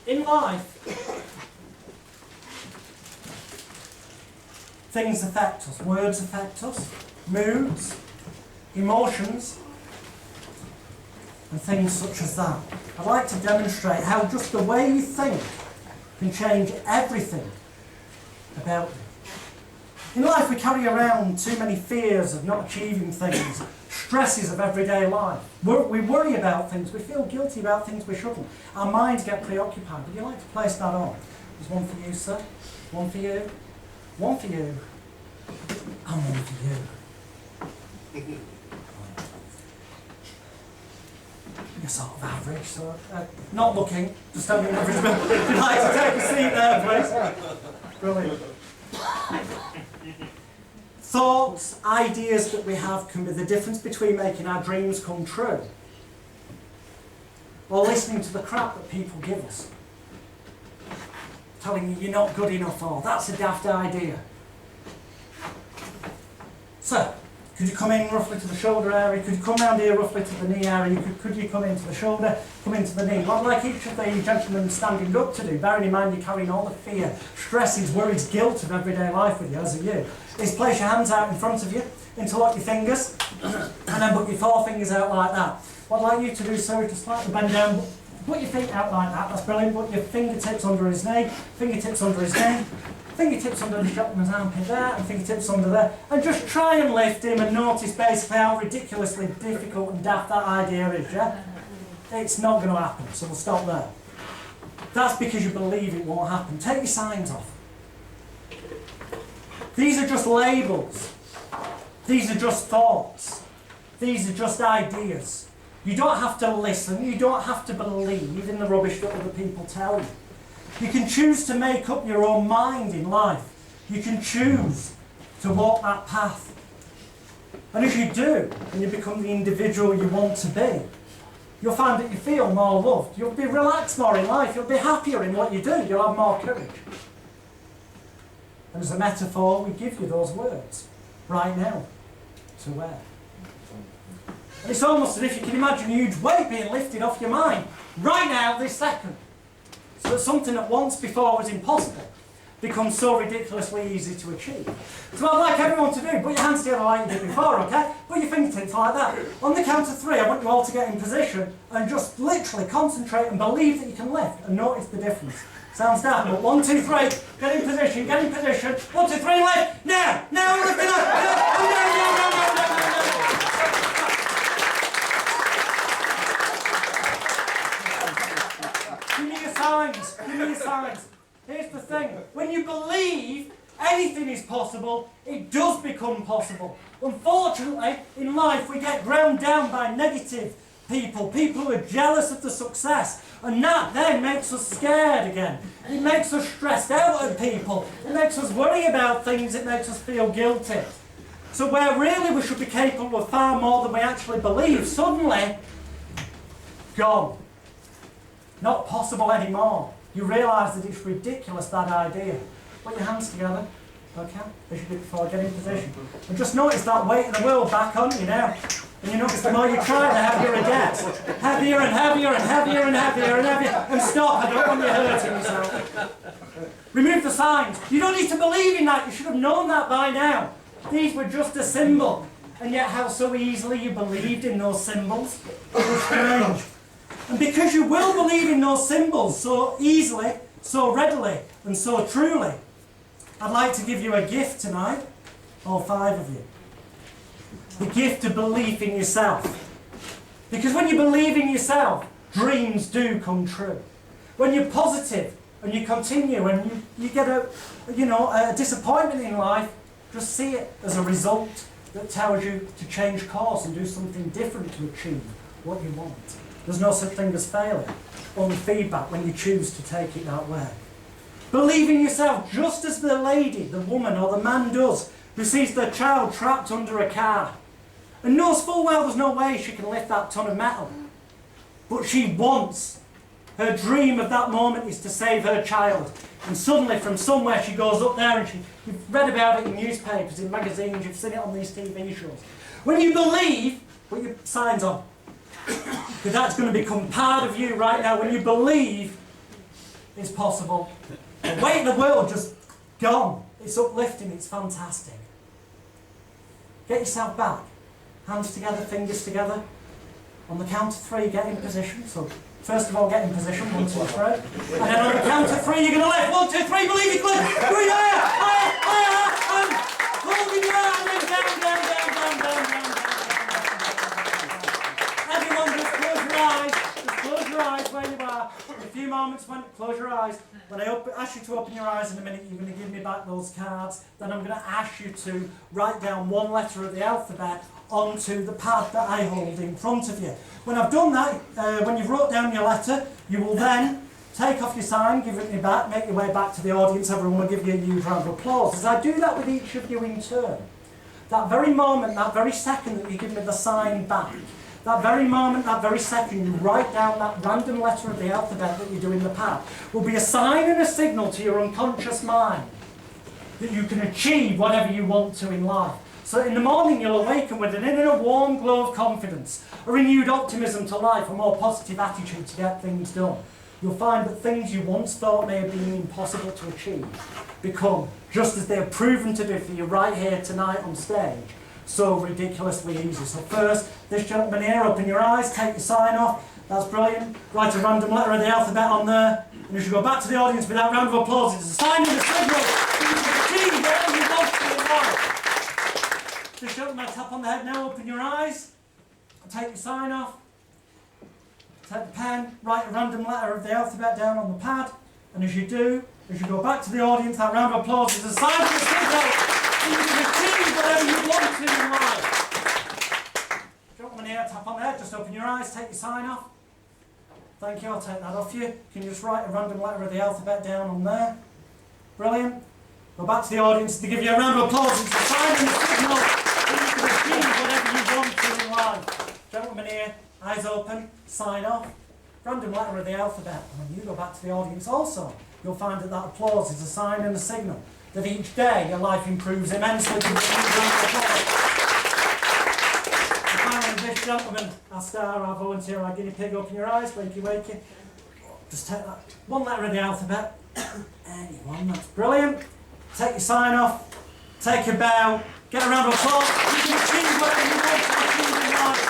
In life, things affect us. Words affect us, moods, emotions, and things such as that. I'd like to demonstrate how just the way you think can change everything about you. In life we carry around too many fears of not achieving things, stresses of everyday life. We worry about things, we feel guilty about things we shouldn't. Our minds get preoccupied. Would you like to place that on? There's one for you, sir. One for you. One for you. And one for you. You're sort of average, so not looking, just having an average bill. Would you like to take a seat there, please? Brilliant. Thoughts, ideas that we have can be the difference between making our dreams come true or listening to the crap that people give us. Telling you you're not good enough, or that's a daft idea. So, could you come in roughly to the shoulder area? Could you come round here roughly to the knee area? Could you come into the shoulder, come into the knee? What I'd like each of the gentlemen standing up to do, bearing in mind you're carrying all the fear, stresses, worries, guilt of everyday life with you, as are you, is place your hands out in front of you, interlock your fingers, and then put your forefingers out like that. What I'd like you to do, sir, is just slightly bend down, put your feet out like that, that's brilliant, put your fingertips under his knee, fingertips under his knee, fingertips under the gentleman's armpit there, and fingertips under there, and just try and lift him and notice basically how ridiculously difficult and daft that idea is, yeah? It's not going to happen, so we'll stop there. That's because you believe it won't happen. Take your signs off. These are just labels. These are just thoughts. These are just ideas. You don't have to listen, you don't have to believe in the rubbish that other people tell you. You can choose to make up your own mind in life. You can choose to walk that path. And if you do, and you become the individual you want to be, you'll find that you feel more loved. You'll be relaxed more in life. You'll be happier in what you do. You'll have more courage. And as a metaphor, we give you those words right now to wear. And it's almost as if you can imagine a huge weight being lifted off your mind right now, this second. So that something that once before was impossible becomes so ridiculously easy to achieve. So what I'd like everyone to do, put your hands together like you did before, okay? Put your fingertips like that. On the count of 3, I want you all to get in position and just literally concentrate and believe that you can lift and notice the difference. Sounds daft, but 1, 2, 3, get in position, get in position. 1, 2, 3, lift! Now! Now, lift it up! No. Give me your signs. Give me your signs. Here's the thing. When you believe anything is possible, it does become possible. Unfortunately, in life we get ground down by negative people who are jealous of the success. And that then makes us scared again. It makes us stressed out at people. It makes us worry about things. It makes us feel guilty. So where really we should be capable of far more than we actually believe, suddenly, gone. Not possible anymore. You realise that it's ridiculous, that idea. Put your hands together, okay, as you did before, get in position. And just notice that weight of the world back on you now. And you notice the more you try, the heavier it gets. Heavier and heavier and heavier and heavier and heavier. And stop, I don't want you hurting yourself. Remove the signs. You don't need to believe in that, you should have known that by now. These were just a symbol. And yet how so easily you believed in those symbols. It was strange. And because you will believe in those symbols so easily, so readily, and so truly, I'd like to give you a gift tonight, all 5 of you. The gift of belief in yourself. Because when you believe in yourself, dreams do come true. When you're positive and you continue and you get a disappointment in life, just see it as a result that tells you to change course and do something different to achieve what you want. There's no such thing as failure, only feedback when you choose to take it that way. Believe in yourself just as the lady, the woman or the man does who sees their child trapped under a car and knows full well there's no way she can lift that ton of metal. But she wants Her dream of that moment is to save her child. And suddenly, from somewhere, she goes up there, and you've read about it in newspapers, in magazines, you've seen it on these TV shows. When you believe, put your signs on, because that's going to become part of you right now. When you believe it's possible, the weight of the world just gone. It's uplifting, it's fantastic. Get yourself back. Hands together, fingers together. On the count of 3, get in position. So, first of all, get in position. 1, 2, 3. And then on the count of 3, you're going to lift. 1, 2, 3. Believe you can lift. Breathe higher, higher, higher. And holding your arm in. Down, down, down, down, down, down, down. Everyone, just close your eyes. Just close your eyes where you are. In a few moments, when close your eyes. When I ask you to open your eyes in a minute, you're going to give me back those cards. Then I'm going to ask you to write down 1 letter of the alphabet onto the pad that I hold in front of you. When I've done that, when you've wrote down your letter, you will then take off your sign, give it me back, make your way back to the audience. Everyone will give you a huge round of applause. As I do that with each of you in turn, that very moment, that very second that you give me the sign back, that very moment, that very second, you write down that random letter of the alphabet that you do in the pad, will be a sign and a signal to your unconscious mind that you can achieve whatever you want to in life. So in the morning you'll awaken with an inner warm glow of confidence, a renewed optimism to life, a more positive attitude to get things done. You'll find that things you once thought may have been impossible to achieve become, just as they have proven to do for you right here tonight on stage, so ridiculously easy. So first, this gentleman here, open your eyes, take your sign off. That's brilliant. Write a random letter of the alphabet on there. And you should go back to the audience with that round of applause. It's a sign and a signal that you can achieve whatever you want to in life. This gentleman, tap on the head now, open your eyes. Take your sign off. Take the pen, write a random letter of the alphabet down on the pad. And as you do, as you go back to the audience, that round of applause is a sign and a signal that you can achieve whatever you want to in life. Gentleman here, tap on the head, just open your eyes, take your sign off. Thank you, I'll take that off you. Can you just write a random letter of the alphabet down on there? Brilliant. Go back to the audience to give you a round of applause. It's a sign and a signal that you can achieve whatever you want to in life. Gentleman here, eyes open, sign off. Random letter of the alphabet. And when you go back to the audience also, you'll find that that applause is a sign and a signal that each day your life improves immensely. This gentleman, our star, our volunteer, our guinea pig, open your eyes, wakey, wakey. Just take that 1 letter of the alphabet. Anyone, that's brilliant. Take your sign off, take your bow, get a round of applause. You can achieve whatever you want to achieve in life.